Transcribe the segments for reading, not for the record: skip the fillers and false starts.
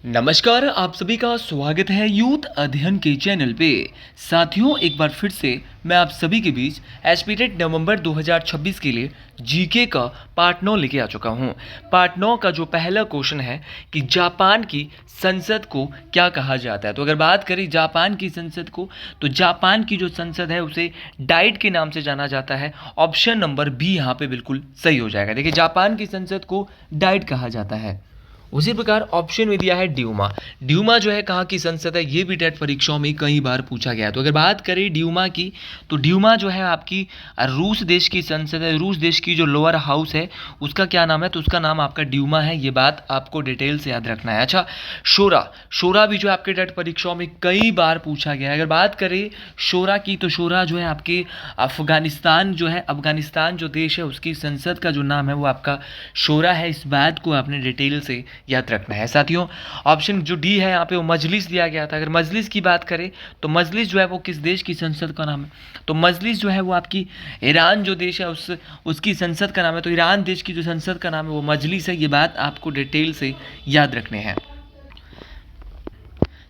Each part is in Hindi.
नमस्कार, आप सभी का स्वागत है यूथ अध्ययन के चैनल पे। साथियों, एक बार फिर से मैं आप सभी के बीच एचपीटेट नवंबर 2026 के लिए जीके का पार्ट 9 लेके आ चुका हूँ। पार्ट 9 का जो पहला क्वेश्चन है कि जापान की संसद को क्या कहा जाता है। तो अगर बात करें जापान की संसद को, तो जापान की जो संसद है उसे डाइट के नाम से जाना जाता है। ऑप्शन नंबर बी यहाँ पे बिल्कुल सही हो जाएगा। देखिए, जापान की संसद को डाइट कहा जाता है। उसी प्रकार ऑप्शन में दिया है ड्यूमा। ड्यूमा जो है कहाँ की संसद है, ये भी टेट परीक्षाओं में कई बार पूछा गया है। तो अगर बात करें ड्यूमा की, तो ड्यूमा जो है आपकी रूस देश की संसद है। रूस देश की जो लोअर हाउस है उसका क्या नाम है, तो उसका नाम आपका ड्यूमा है। ये बात आपको डिटेल से याद रखना है। अच्छा, शोरा, शोरा भी जो है आपके टेट परीक्षाओं में कई बार पूछा गया है। अगर बात करें शोरा की, तो शोरा जो है आपके अफगानिस्तान जो है, अफगानिस्तान जो देश है उसकी संसद का जो नाम है वो आपका शोरा है। इस बात को आपने डिटेल से याद रखना है। साथियों, ऑप्शन जो डी है यहाँ पे वो मजलिस दिया गया था। अगर मजलिस की बात करें तो मजलिस जो है वो किस देश की संसद का नाम है, तो मजलिस जो है वो आपकी ईरान जो देश है उसकी संसद का नाम है। तो ईरान देश की जो संसद का नाम है वो मजलिस है। ये बात आपको डिटेल से याद रखने हैं।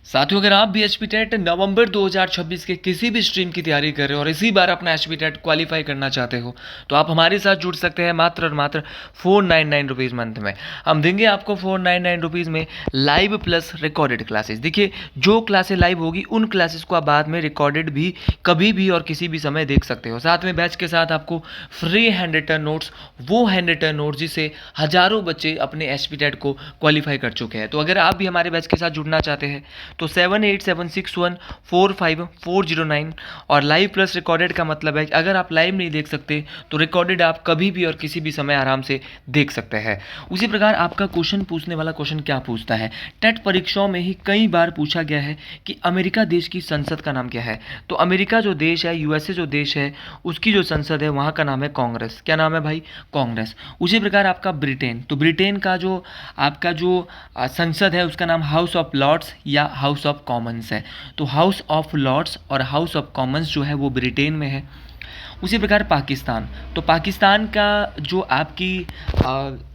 साथियों, अगर आप भी एचपीटेट नवंबर 2026 के किसी भी स्ट्रीम की तैयारी कर रहे हो और इसी बार अपना एचपीटेट क्वालिफाई करना चाहते हो, तो आप हमारे साथ जुड़ सकते हैं मात्र और मात्र 499 रुपीज़ मंथ में। हम देंगे आपको 499 रुपीज़ में लाइव प्लस रिकॉर्डेड क्लासेस। देखिए, जो क्लासेस लाइव होगी उन क्लासेस को आप बाद में रिकॉर्डेड भी कभी भी और किसी भी समय देख सकते हो। साथ में बैच के साथ आपको फ्री हैंड रिटन नोट्स, वो हैंड रिटन नोट्स जिसे हजारों बच्चे अपने एचपीटेट को क्वालिफाई कर चुके हैं। तो अगर आप भी हमारे बैच के साथ जुड़ना चाहते हैं तो 7876145409 और लाइव प्लस रिकॉर्डेड का मतलब है कि अगर आप लाइव नहीं देख सकते तो रिकॉर्डेड आप कभी भी और किसी भी समय आराम से देख सकते हैं। उसी प्रकार आपका क्वेश्चन पूछने वाला क्वेश्चन क्या पूछता है, टेट परीक्षाओं में ही कई बार पूछा गया है कि अमेरिका देश की संसद का नाम क्या है। तो अमेरिका जो देश है, यूएसए जो देश है, उसकी जो संसद है वहाँ का नाम है कांग्रेस। क्या नाम है भाई? कांग्रेस। उसी प्रकार आपका ब्रिटेन, तो ब्रिटेन का जो आपका जो संसद है उसका नाम हाउस ऑफ लॉर्ड्स या हाउस ऑफ कॉमन्स है। तो हाउस ऑफ लॉर्ड्स और हाउस ऑफ कॉमन्स जो है वो ब्रिटेन में है। उसी प्रकार पाकिस्तान, तो पाकिस्तान का जो आपकी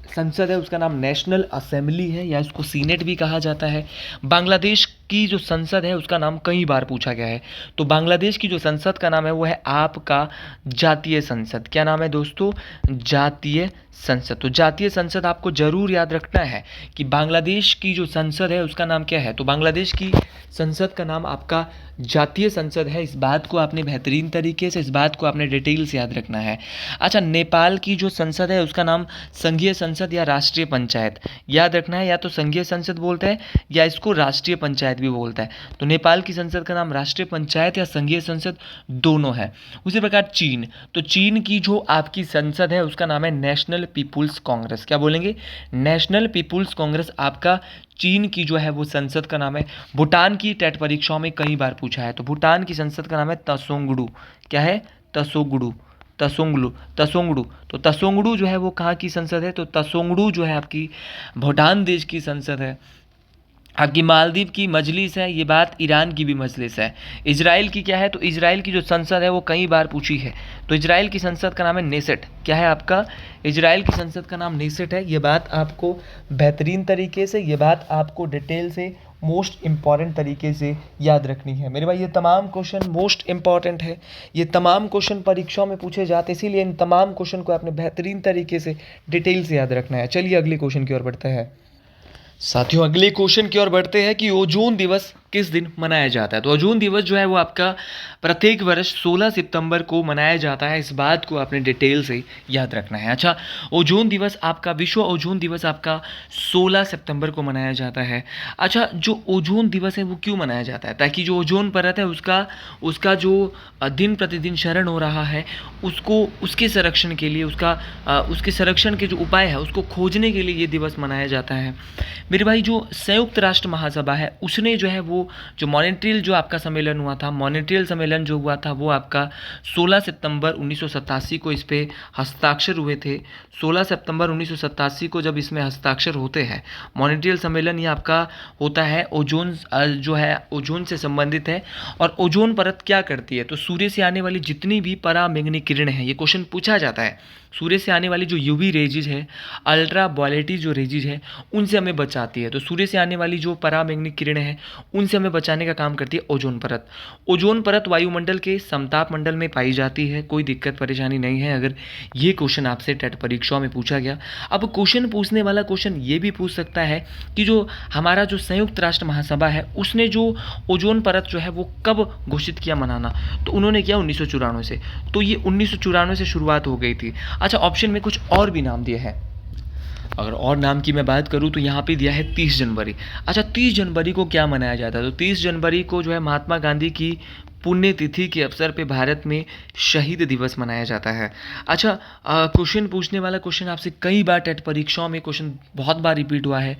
संसद है उसका नाम नेशनल असेंबली है या इसको सीनेट भी कहा जाता है। बांग्लादेश की जो संसद है उसका नाम कई बार पूछा गया है। तो बांग्लादेश की जो संसद का नाम है वो है आपका जातीय संसद। क्या नाम है दोस्तों? जातीय संसद। तो जातीय संसद आपको जरूर याद रखना है कि बांग्लादेश की जो संसद है उसका नाम क्या है। तो बांग्लादेश की संसद का नाम आपका जातीय संसद है। इस बात को आपने बेहतरीन तरीके से, इस बात को आपने डिटेल से याद रखना है। अच्छा, नेपाल की जो संसद है उसका नाम संघीय संसद या राष्ट्रीय पंचायत याद रखना है। या तो संघीय संसद बोलते हैं या इसको राष्ट्रीय पंचायत भी बोलता है। तो नेपाल की संसद का नाम राष्ट्रीय पंचायत या संघीय संसद दोनों है। उसी प्रकार चीन, तो चीन की जो आपकी संसद है उसका नाम है नेशनल पीपुल्स कांग्रेस। क्या बोलेंगे? नेशनल पीपुल्स कांग्रेस आपका चीन की जो है वो संसद का नाम है। भूटान की टेट परीक्षाओं में कई बार पूछा है। तो भूटान की संसद का नाम है तसोंगडू। क्या है? तसोंगडू, तसोंगलू, तसोंगडू। तो तसोंगडू जो है वो कहाँ की संसद है? तो तसोंगडू जो है आपकी भूटान देश की संसद है। आपकी मालदीव की मजलिस है, ये बात ईरान की भी मजलिस है। इजराइल की क्या है? तो इजराइल की जो संसद है वो कई बार पूछी है। तो इजराइल की संसद का नाम है नेसेट। क्या है आपका? इजराइल की संसद का नाम नेसेट है। ये बात आपको बेहतरीन तरीके से, ये बात आपको डिटेल से, मोस्ट इंपॉर्टेंट तरीके से याद रखनी है मेरे भाई। ये तमाम क्वेश्चन मोस्ट इंपॉर्टेंट है, ये तमाम क्वेश्चन परीक्षाओं में पूछे जाते हैं, इसीलिए इन तमाम क्वेश्चन को आपने बेहतरीन तरीके से डिटेल से याद रखना है। चलिए अगले क्वेश्चन की ओर बढ़ते हैं। साथियों, अगले क्वेश्चन की ओर बढ़ते हैं कि ओजोन दिवस किस दिन मनाया जाता है। तो ओजोन दिवस जो है वो आपका प्रत्येक वर्ष 16 सितंबर को मनाया जाता है। इस बात को आपने डिटेल से याद रखना है। अच्छा, ओजोन दिवस आपका, विश्व ओजोन दिवस आपका 16 सितंबर को मनाया जाता है। अच्छा, जो ओजोन दिवस है वो क्यों मनाया जाता है? ताकि जो ओजोन परत है उसका जो दिन प्रतिदिन क्षरण हो रहा है उसको, उसके संरक्षण के लिए, उसके संरक्षण के जो उपाय है उसको खोजने के लिए ये दिवस मनाया जाता है मेरे भाई। जो संयुक्त राष्ट्र महासभा है उसने जो है वो जो मॉन्ट्रियल जो आपका सम्मेलन हुआ था, मॉन्ट्रियल सम्मेलन जो हुआ था वो आपका 16 सितंबर 1987 को इस पे हस्ताक्षर हुए थे। 16 सितंबर 1987 को जब इसमें हस्ताक्षर होते हैं, मॉन्ट्रियल सम्मेलन ये आपका होता है, ओजोन जो है ओजोन से संबंधित है। और ओजोन परत क्या करती है? तो सूर्य से आने वाली जितनी भी पराबैंगनी किरण है, ये क्वेश्चन पूछा जाता है, सूर्य से आने वाली जो यूवी रेजिज है, अल्ट्रा वायलेटिव जो रेजिज है, उनसे हमें बचाती है। तो सूर्य से आने वाली जो पराबैंगनी किरणें हैं उनसे हमें बचाने का काम करती है ओजोन परत। ओजोन परत वायुमंडल के समताप मंडल में पाई जाती है, कोई दिक्कत परेशानी नहीं है अगर ये क्वेश्चन आपसे टेट परीक्षाओं में पूछा गया। अब क्वेश्चन पूछने वाला क्वेश्चन ये भी पूछ सकता है कि जो हमारा जो संयुक्त राष्ट्र महासभा है उसने जो ओजोन परत जो है वो कब घोषित किया मनाना, तो उन्होंने किया 1994 से। तो ये 1994 से शुरुआत हो गई थी। अच्छा, ऑप्शन में कुछ और भी नाम दिए हैं। अगर और नाम की मैं बात करूं तो यहाँ पे दिया है 30 जनवरी। अच्छा, 30 जनवरी को क्या मनाया जाता है? तो 30 जनवरी को जो है महात्मा गांधी की पुण्यतिथि के अवसर पे भारत में शहीद दिवस मनाया जाता है। अच्छा, क्वेश्चन पूछने वाला क्वेश्चन आपसे कई बार टेट परीक्षाओं में क्वेश्चन बहुत बार रिपीट हुआ है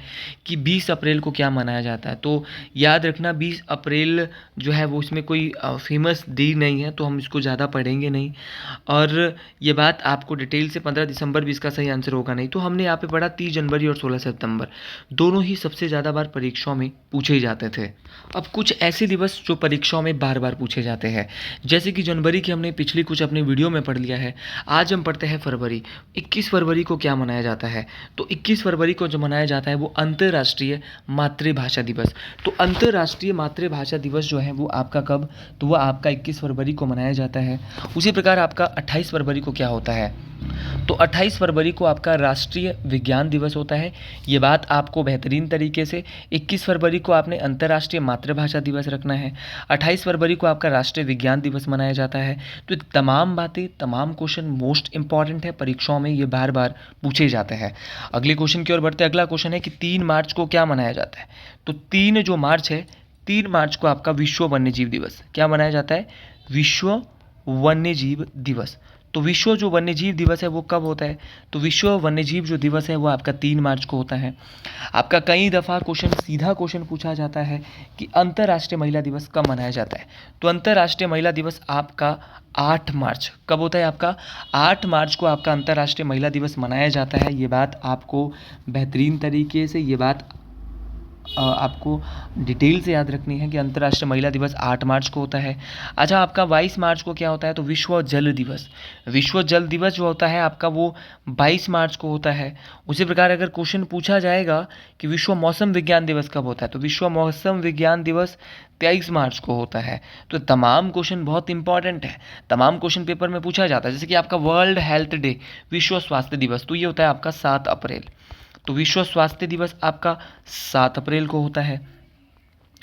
कि 20 अप्रैल को क्या मनाया जाता है। तो याद रखना 20 अप्रैल जो है वो इसमें कोई फेमस डे नहीं है, तो हम इसको ज़्यादा पढ़ेंगे नहीं। और ये बात आपको डिटेल से 15 दिसंबर भी इसका सही आंसर होगा नहीं। तो हमने यहाँ पे पढ़ा 30 जनवरी और 16 सितंबर दोनों ही सबसे ज़्यादा बार परीक्षाओं में पूछे जाते थे। अब कुछ ऐसे दिवस जो परीक्षाओं में बार बार पूछे जाते हैं, जैसे कि जनवरी की हमने पिछली कुछ अपने वीडियो में पढ़ लिया है। आज हम पढ़ते हैं फरवरी। 21 फरवरी को क्या मनाया जाता है? तो 21 फरवरी को जो मनाया जाता है वो अंतर्राष्ट्रीय मातृभाषा दिवस। तो अंतर्राष्ट्रीय मातृभाषा दिवस जो है वो आपका कब? तो वह आपका 21 फरवरी को मनाया जाता है। उसी प्रकार आपका 28 फरवरी को क्या होता है? तो 28 फरवरी को आपका राष्ट्रीय विज्ञान दिवस होता है। ये बात आपको बेहतरीन तरीके से 21 फरवरी को आपने अंतर्राष्ट्रीय मातृभाषा दिवस रखना है, 28 फरवरी को आपका राष्ट्रीय विज्ञान दिवस मनाया जाता है। तो ये तमाम बातें, तमाम क्वेश्चन मोस्ट इंपॉर्टेंट है, परीक्षाओं में ये बार बार पूछे जाते हैं। अगले क्वेश्चन की ओर बढ़ते हैं। अगला क्वेश्चन है कि 3 मार्च को क्या मनाया जाता है? तो 3 जो मार्च है, 3 मार्च को आपका विश्व वन्यजीव दिवस क्या मनाया जाता है? विश्व वन्यजीव दिवस। तो विश्व जो वन्यजीव दिवस है वो कब होता है? तो विश्व वन्यजीव जो दिवस है वो आपका 3 मार्च को होता है। आपका कई दफ़ा क्वेश्चन, सीधा क्वेश्चन पूछा जाता है कि अंतर्राष्ट्रीय महिला दिवस कब मनाया जाता है? तो अंतर्राष्ट्रीय महिला दिवस आपका 8 मार्च कब होता है? आपका 8 मार्च को आपका अंतर्राष्ट्रीय महिला दिवस मनाया जाता है। ये बात आपको बेहतरीन तरीके से, ये बात आपको डिटेल से याद रखनी है कि अंतर्राष्ट्रीय महिला दिवस 8 मार्च को होता है। अच्छा, आपका 22 मार्च को क्या होता है? तो विश्व जल दिवस। विश्व जल दिवस जो होता है आपका वो 22 मार्च को होता है। उसी प्रकार अगर क्वेश्चन पूछा जाएगा कि विश्व मौसम विज्ञान दिवस कब होता है? तो विश्व मौसम विज्ञान दिवस 23 मार्च को होता है। तो तमाम क्वेश्चन बहुत इंपॉर्टेंट है, तमाम क्वेश्चन पेपर में पूछा जाता है। जैसे कि आपका वर्ल्ड हेल्थ डे, विश्व स्वास्थ्य दिवस, तो ये होता है आपका 7 अप्रैल। तो विश्व स्वास्थ्य दिवस आपका 7 अप्रैल को होता है।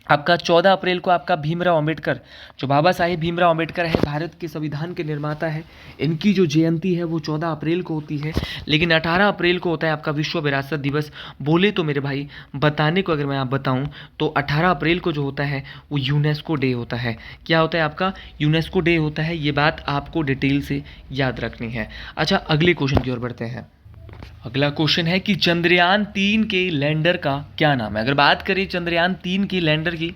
आपका 14 अप्रैल को आपका भीमराव अंबेडकर, जो बाबा साहेब भीमराव अंबेडकर है, भारत के संविधान के निर्माता है, इनकी जो जयंती है वो 14 अप्रैल को होती है। लेकिन 18 अप्रैल को होता है आपका विश्व विरासत दिवस। बोले तो मेरे भाई, बताने को अगर मैं आप बताऊं तो 18 अप्रैल को जो होता है वो यूनेस्को डे होता है। क्या होता है आपका? यूनेस्को डे होता है। ये बात आपको डिटेल से याद रखनी है। अच्छा, अगले क्वेश्चन की ओर बढ़ते हैं। अगला क्वेश्चन है कि चंद्रयान 3 के लैंडर का क्या नाम है? अगर बात करें चंद्रयान 3 के लैंडर की,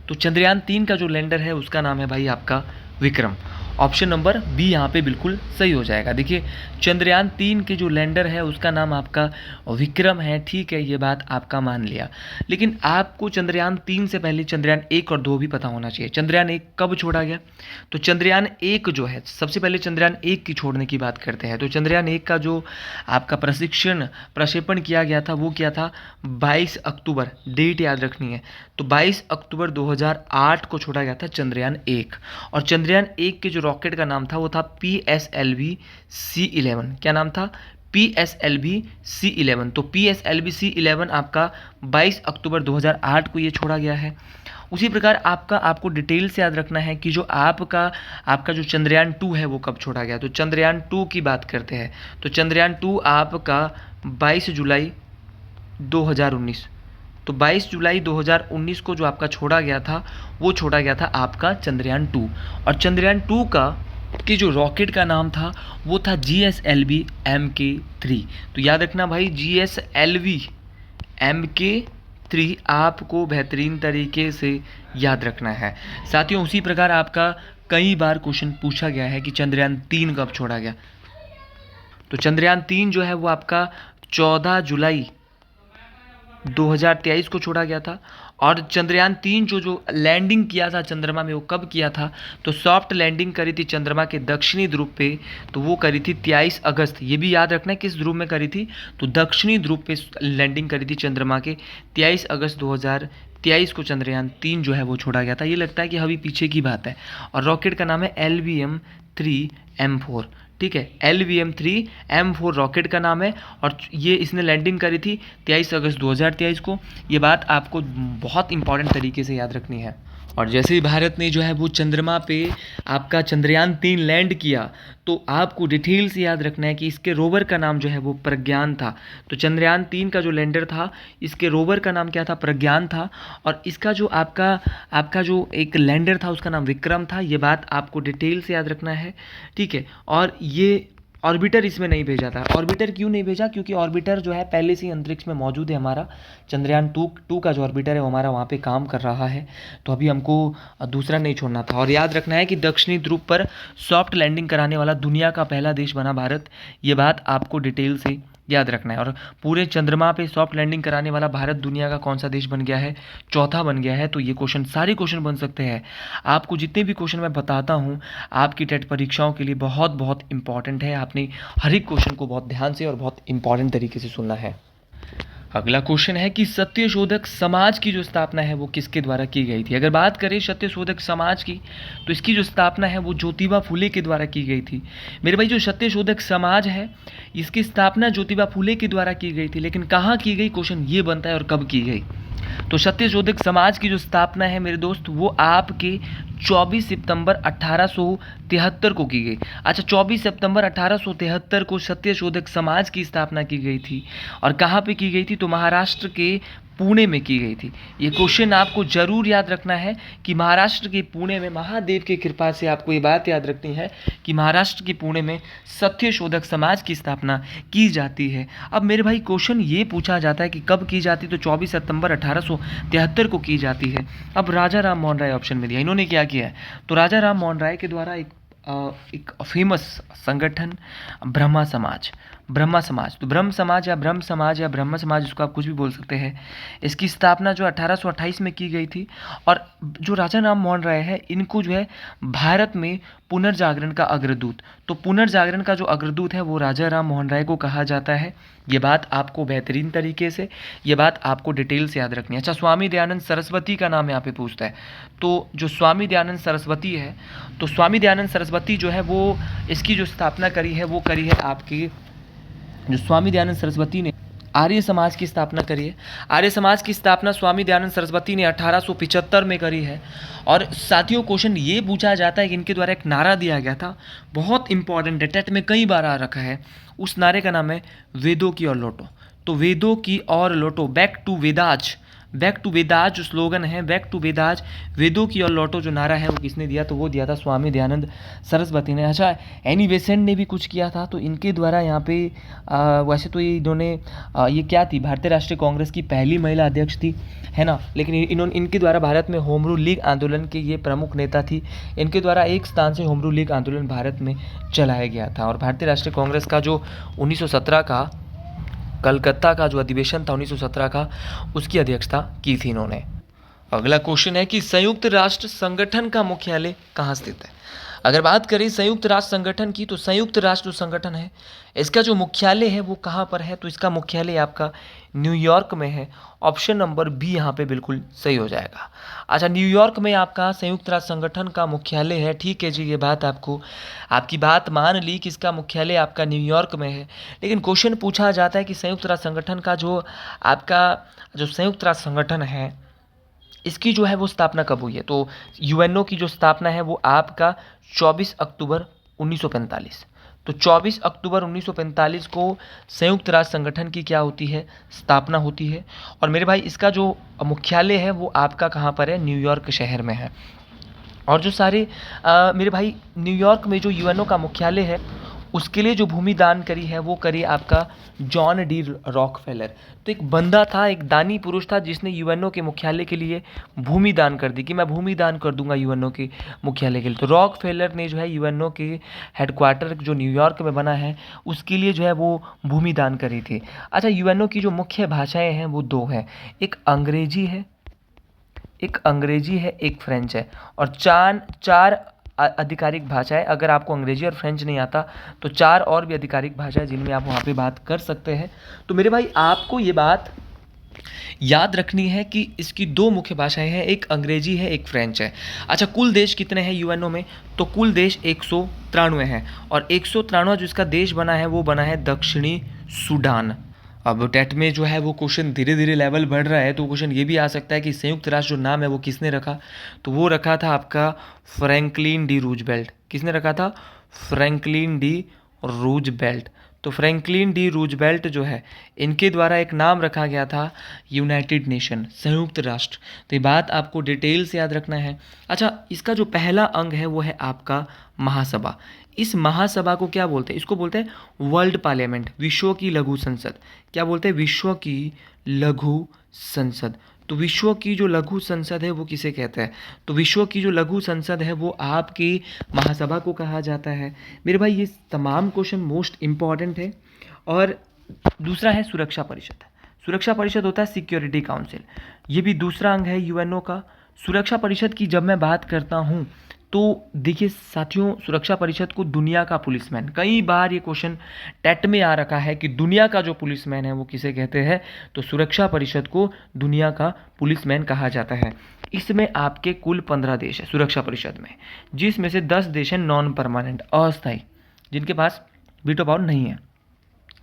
तो चंद्रयान 3 का जो लैंडर है उसका नाम है भाई आपका विक्रम। ऑप्शन नंबर बी यहाँ पे बिल्कुल सही हो जाएगा। देखिए, चंद्रयान 3 के जो लैंडर है उसका नाम आपका विक्रम है। ठीक है, ये बात आपका मान लिया। लेकिन आपको चंद्रयान 3 से पहले चंद्रयान 1 और 2 भी पता होना चाहिए। चंद्रयान 1 कब छोड़ा गया? तो चंद्रयान 1 जो है, सबसे पहले चंद्रयान 1 की छोड़ने की बात करते हैं। तो चंद्रयान 1 का जो आपका प्रक्षेपण किया गया था वो क्या था? 22 अक्टूबर, डेट याद रखनी है। तो 22 अक्टूबर 2008 को छोड़ा गया था चंद्रयान 1। और चंद्रयान 1 के जो रॉकेट का नाम था वो था PSLV C11। क्या नाम था? PSLV C11। तो PSLV C11 आपका 22 अक्टूबर 2008 को ये छोड़ा गया है। उसी प्रकार आपको डिटेल से याद रखना है कि जो आपका जो चंद्रयान 2 है वो कब छोड़ा गया। तो चंद्रयान 2 की बात करते हैं। तो चंद्रयान 2 आपका 22 जुलाई 2019। तो 22 जुलाई 2019 को जो आपका छोड़ा गया था वो छोड़ा गया था आपका चंद्रयान 2। और चंद्रयान 2 के जो रॉकेट का नाम था वो था GSLV MK3। तो याद रखना भाई, GSLV MK3 आपको बेहतरीन तरीके से याद रखना है। साथियों, उसी प्रकार आपका कई बार क्वेश्चन पूछा गया है कि चंद्रयान 3 कब छोड़ा गया। तो चंद्रयान 3 जो है वो आपका 14 जुलाई 2023 को छोड़ा गया था। और चंद्रयान 3 जो लैंडिंग किया था चंद्रमा में, वो कब किया था? तो सॉफ्ट लैंडिंग करी थी चंद्रमा के दक्षिणी ध्रुव पे, तो वो करी थी 23 अगस्त। ये भी याद रखना है किस ध्रुव में करी थी, तो दक्षिणी ध्रुव पे लैंडिंग करी थी चंद्रमा के 23 अगस्त 2023 को चंद्रयान 3 जो है वो छोड़ा गया था। ये लगता है कि अभी पीछे की बात है। और रॉकेट का नाम है LVM-3M4। ठीक है, LVM-3M4 रॉकेट का नाम है। और ये इसने लैंडिंग करी थी 23 अगस्त 2023 को। ये बात आपको बहुत इंपॉर्टेंट तरीके से याद रखनी है। और जैसे ही भारत ने जो है वो चंद्रमा पे आपका चंद्रयान 3 लैंड किया, तो आपको डिटेल से याद रखना है कि इसके रोवर का नाम जो है वो प्रज्ञान था। तो चंद्रयान 3 का जो लैंडर था, इसके रोवर का नाम क्या था? प्रज्ञान था। और इसका जो आपका जो एक लैंडर था उसका नाम विक्रम था। ये बात आपको डिटेल से याद रखना है। ठीक है, और ये ऑर्बिटर इसमें नहीं भेजा था। ऑर्बिटर क्यों नहीं भेजा? क्योंकि ऑर्बिटर जो है पहले से ही अंतरिक्ष में मौजूद है। हमारा चंद्रयान टू का जो ऑर्बिटर है वो हमारा वहाँ पे काम कर रहा है, तो अभी हमको दूसरा नहीं छोड़ना था। और याद रखना है कि दक्षिणी ध्रुव पर सॉफ्ट लैंडिंग कराने वाला दुनिया का पहला देश बना भारत। ये बात आपको डिटेल से याद रखना है। और पूरे चंद्रमा पे सॉफ्ट लैंडिंग कराने वाला भारत दुनिया का कौन सा देश बन गया है? चौथा बन गया है। तो ये क्वेश्चन, सारे क्वेश्चन बन सकते हैं। आपको जितने भी क्वेश्चन मैं बताता हूँ आपकी टेट परीक्षाओं के लिए बहुत बहुत इंपॉर्टेंट है। आपने हर एक क्वेश्चन को बहुत ध्यान से और बहुत इंपॉर्टेंट तरीके से सुनना है। अगला क्वेश्चन है कि सत्यशोधक समाज की जो स्थापना है वो किसके द्वारा की गई थी? अगर बात करें सत्यशोधक समाज की, तो इसकी जो स्थापना है वो ज्योतिबा फुले के द्वारा की गई थी। मेरे भाई, जो सत्यशोधक समाज है इसकी स्थापना ज्योतिबा फुले के द्वारा की गई थी, लेकिन कहाँ की गई, क्वेश्चन ये बनता है, और कब की गई? तो सत्यशोधक समाज की जो स्थापना है मेरे दोस्त, वो आपके 24 सितंबर 1873 को की गई। अच्छा, 24 सितंबर 1873 को सत्यशोधक समाज की स्थापना की गई थी। और कहाँ पे की गई थी? तो महाराष्ट्र के पुणे में की गई थी। ये क्वेश्चन आपको जरूर याद रखना है कि महाराष्ट्र के पुणे में, महादेव की कृपा से आपको ये बात याद रखनी है कि महाराष्ट्र के पुणे में सत्यशोधक समाज की स्थापना की जाती है। अब मेरे भाई क्वेश्चन ये पूछा जाता है कि कब की जाती, तो 24 सितंबर 1873 को की जाती है। अब राजा राम मोहन राय ऑप्शन में दिया, इन्होंने क्या किया है? तो राजा राम मोहन राय के द्वारा एक फेमस संगठन ब्रह्मा समाज, तो ब्रह्म समाज या ब्रह्म समाज, इसको आप कुछ भी बोल सकते हैं, इसकी स्थापना जो 1828 में की गई थी। और जो राजा राम मोहन राय है, इनको जो है भारत में पुनर्जागरण का अग्रदूत, तो पुनर्जागरण का जो अग्रदूत है वो राजा राम मोहन राय को कहा जाता है। ये बात आपको बेहतरीन तरीके से, ये बात आपको डिटेल से याद रखनी है। अच्छा, स्वामी दयानंद सरस्वती का नाम यहाँ पे पूछता है। तो जो स्वामी दयानंद सरस्वती है, तो स्वामी दयानंद सरस्वती जो है वो इसकी जो स्थापना करी है वो करी है आपकी, जो स्वामी दयानंद सरस्वती ने आर्य समाज की स्थापना करी है। आर्य समाज की स्थापना स्वामी दयानंद सरस्वती ने 1875 में करी है। और साथियों, क्वेश्चन ये पूछा जाता है कि इनके द्वारा एक नारा दिया गया था, बहुत इंपॉर्टेंट है, टेट में कई बार आ रखा है। उस नारे का नाम है वेदों की ओर लौटो। तो वेदों की ओर लौटो, बैक टू वेदाज जो स्लोगन है, बैक टू वेदाज, वेदों की ओर लौटो जो नारा है वो किसने दिया? तो वो दिया था स्वामी दयानंद सरस्वती ने। अच्छा, एनी बेसेंट ने भी कुछ किया था, तो इनके द्वारा यहाँ पे वैसे तो ये इन्होंने ये क्या थी, भारतीय राष्ट्रीय कांग्रेस की पहली महिला अध्यक्ष थी, है ना, लेकिन इनके द्वारा भारत में होम रूल लीग आंदोलन के ये प्रमुख नेता थी। इनके द्वारा एक स्थान से होम रूल लीग आंदोलन भारत में चलाया गया था। और भारतीय राष्ट्रीय कांग्रेस का जो 1917 का कलकत्ता का जो अधिवेशन था 1917 का, उसकी अध्यक्षता की थी इन्होंने। अगला क्वेश्चन है कि संयुक्त राष्ट्र संगठन का मुख्यालय कहाँ स्थित है? अगर बात करें संयुक्त राष्ट्र संगठन की, तो संयुक्त राष्ट्र जो संगठन है इसका जो मुख्यालय है वो कहाँ पर है? तो इसका मुख्यालय आपका न्यूयॉर्क में है। ऑप्शन नंबर बी यहाँ पे बिल्कुल सही हो जाएगा। अच्छा, न्यूयॉर्क में आपका संयुक्त राष्ट्र संगठन का मुख्यालय है। ठीक है जी, ये बात आपकी बात मान ली कि इसका मुख्यालय आपका न्यूयॉर्क में है। लेकिन क्वेश्चन पूछा जाता है कि संयुक्त राष्ट्र संगठन का जो संयुक्त राष्ट्र संगठन है इसकी जो है वो स्थापना कब हुई है? तो यूएनओ की जो स्थापना है वो आपका 24 अक्टूबर 1945। तो 24 अक्टूबर 1945 को संयुक्त राष्ट्र संगठन की क्या होती है? स्थापना होती है। और मेरे भाई, इसका जो मुख्यालय है वो आपका कहाँ पर है? न्यूयॉर्क शहर में है। और जो सारे मेरे भाई, न्यूयॉर्क में जो यूएनओ का मुख्यालय है उसके लिए जो भूमि दान करी है वो करी आपका जॉन डी रॉकफेलर। तो एक बंदा था, एक दानी पुरुष था जिसने यूएनओ के मुख्यालय के लिए भूमि दान कर दी कि मैं भूमि दान कर दूंगा यूएनओ के मुख्यालय के लिए। तो रॉकफेलर ने जो है यूएनओ के हेडक्वार्टर जो न्यूयॉर्क में बना है उसके लिए जो है वो भूमि दान करी थी। अच्छा, यूएनओ की जो मुख्य भाषाएं हैं वो दो हैं, एक अंग्रेजी है, एक फ्रेंच है, और चार चार आधिकारिक भाषाएं। अगर आपको अंग्रेजी और फ्रेंच नहीं आता तो चार और भी आधिकारिक भाषाएं जिनमें आप वहाँ पे बात कर सकते हैं। तो मेरे भाई आपको ये बात याद रखनी है कि इसकी दो मुख्य भाषाएं हैं, एक अंग्रेजी है, एक फ्रेंच है। अच्छा, कुल देश कितने हैं यूएनओ में? तो कुल देश 193 हैं, और 193 जो इसका देश बना है वो बना है दक्षिणी सूडान। अब टेट में जो है वो क्वेश्चन धीरे धीरे लेवल बढ़ रहा है, तो क्वेश्चन ये भी आ सकता है कि संयुक्त राष्ट्र जो नाम है वो किसने रखा? तो वो रखा था आपका फ्रैंकलिन डी रूजवेल्ट। किसने रखा था? Franklin D Roosevelt. तो फ्रैंकलिन डी रूजवेल्ट जो है इनके द्वारा एक नाम रखा गया था यूनाइटेड नेशन, संयुक्त राष्ट्र। तो ये बात आपको डिटेल से याद रखना है। अच्छा, इसका जो पहला अंग है वो है आपका महासभा। इस महासभा को क्या बोलते हैं? इसको बोलते हैं वर्ल्ड पार्लियामेंट, विश्व की लघु संसद। क्या बोलते हैं? विश्व की लघु संसद। तो विश्व की जो लघु संसद है वो किसे कहते हैं? तो विश्व की जो लघु संसद है वो आपकी महासभा को कहा जाता है। मेरे भाई ये तमाम क्वेश्चन मोस्ट इम्पॉर्टेंट है। और दूसरा है सुरक्षा परिषद। सुरक्षा परिषद होता है सिक्योरिटी काउंसिल, ये भी दूसरा अंग है यूएनओ का। सुरक्षा परिषद की जब मैं बात करता हूँ तो देखिए साथियों, सुरक्षा परिषद को दुनिया का पुलिसमैन, कई बार ये क्वेश्चन टेट में आ रखा है कि दुनिया का जो पुलिसमैन है वो किसे कहते हैं? तो सुरक्षा परिषद को दुनिया का पुलिसमैन कहा जाता है। इसमें आपके कुल 15 देश है सुरक्षा परिषद में, जिसमें से 10 देश हैं नॉन परमानेंट, अस्थायी, जिनके पास वीटो पावर नहीं है।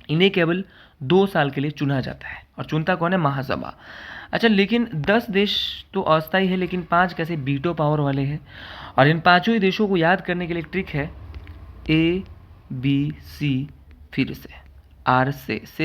इन्हें केवल 2 साल के लिए चुना जाता है, और चुनता कौन है? महासभा। अच्छा, लेकिन 10 देश तो अस्थायी है, लेकिन 5 कैसे वीटो पावर वाले हैं। और इन पांचों ही देशों को याद करने के लिए एक ट्रिक है, ABC, फिर से R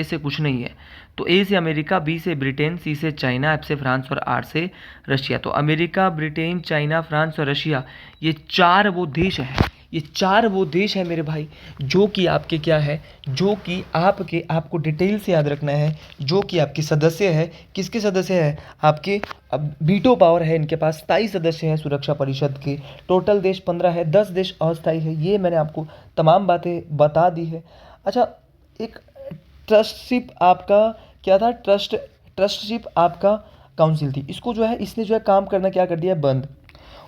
से कुछ नहीं है। तो A से अमेरिका, B से ब्रिटेन, C से चाइना, F से फ्रांस और R से रशिया। तो अमेरिका, ब्रिटेन, चाइना, फ्रांस और रशिया, ये चार वो देश हैं, ये चार वो देश है मेरे भाई जो कि आपके क्या है, जो कि आपको डिटेल से याद रखना है, जो कि आपके सदस्य है। किसके सदस्य है? आपके अब वीटो पावर है इनके पास, 27 सदस्य हैं सुरक्षा परिषद के। टोटल देश 15 है, 10 देश अस्थायी है। ये मैंने आपको तमाम बातें बता दी है। अच्छा, एक ट्रस्टशिप आपका क्या था? ट्रस्टशिप आपका काउंसिल थी। इसको जो है इसने जो है काम करना क्या कर दिया? बंद।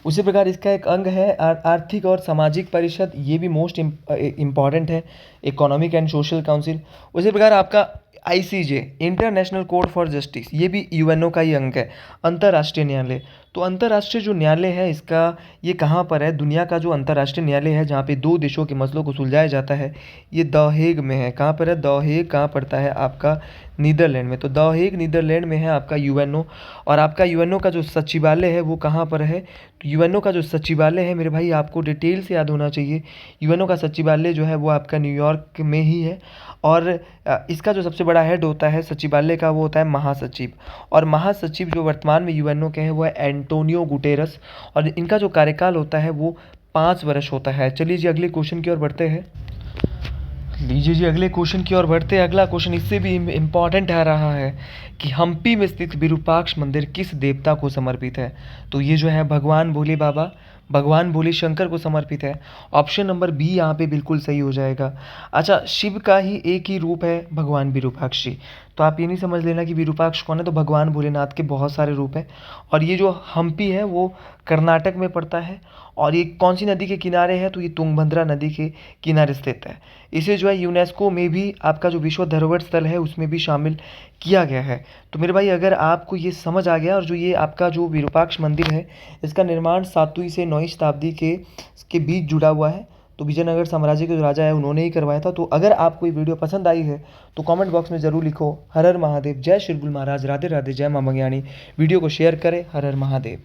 उसी प्रकार इसका एक अंग है आर्थिक और सामाजिक परिषद, ये भी मोस्ट इम्पॉर्टेंट है, इकोनॉमिक एंड सोशल काउंसिल। उसी प्रकार आपका ICJ, international court for justice, ये भी यूएनओ का ही अंग है, अंतर्राष्ट्रीय न्यायालय। तो अंतर्राष्ट्रीय जो न्यायालय है इसका, ये कहाँ पर है? दुनिया का जो अंतर्राष्ट्रीय न्यायालय है जहाँ पे 2 देशों के मसलों को सुलझाया जाता है, ये द हेग में है। कहाँ पर है? द हेग कहाँ पड़ता है? आपका नीदरलैंड में। तो द हेग नीदरलैंड में है आपका यूएनओ। और आपका यूएनओ का जो सचिवालय है वो कहाँ पर है? तो यूएनओ का जो सचिवालय है मेरे भाई आपको डिटेल से याद होना चाहिए। यूएनओ का सचिवालय जो है वो आपका न्यूयॉर्क में ही है। और इसका जो सबसे बड़ा हेड होता है सचिवालय का वो होता है महासचिव। और महासचिव जो वर्तमान में यूएनओ के हैं वो है एंटोनियो गुटेरस, और इनका जो कार्यकाल होता है वो 5 वर्ष होता है। चलिए जी अगले क्वेश्चन की ओर बढ़ते हैं। लीजिए जी अगले क्वेश्चन की ओर बढ़ते हैं। अगला क्वेश्चन इससे भी इम्पॉर्टेंट आ रहा है कि हम्पी में स्थित विरूपाक्ष मंदिर किस देवता को समर्पित है? तो ये जो है भगवान भोले बाबा, भगवान भोले शंकर को समर्पित है। ऑप्शन नंबर बी यहाँ पे बिल्कुल सही हो जाएगा। अच्छा, शिव का ही एक ही रूप है भगवान विरूपाक्ष जी। तो आप ये नहीं समझ लेना कि विरूपाक्ष कौन है, तो भगवान भोलेनाथ के बहुत सारे रूप हैं। और ये जो हम्पी है वो कर्नाटक में पड़ता है। और ये कौन सी नदी के किनारे है? तो ये तुंगभद्रा नदी के किनारे स्थित है। इसे जो है यूनेस्को में भी आपका जो विश्व धरोहर स्थल है उसमें भी शामिल किया गया है। तो मेरे भाई अगर आपको ये समझ आ गया, और जो ये आपका जो विरूपाक्ष मंदिर है इसका निर्माण 7वीं से 9वीं शताब्दी के बीच जुड़ा हुआ है। तो विजयनगर साम्राज्य के जो राजा है उन्होंने ही करवाया था। तो अगर आपको ये वीडियो पसंद आई है तो कमेंट बॉक्स में ज़रूर लिखो हर हर महादेव, जय श्री गुरु महाराज, राधे राधे, जय मां मंगयाणी। वीडियो को शेयर करें। हर हर महादेव।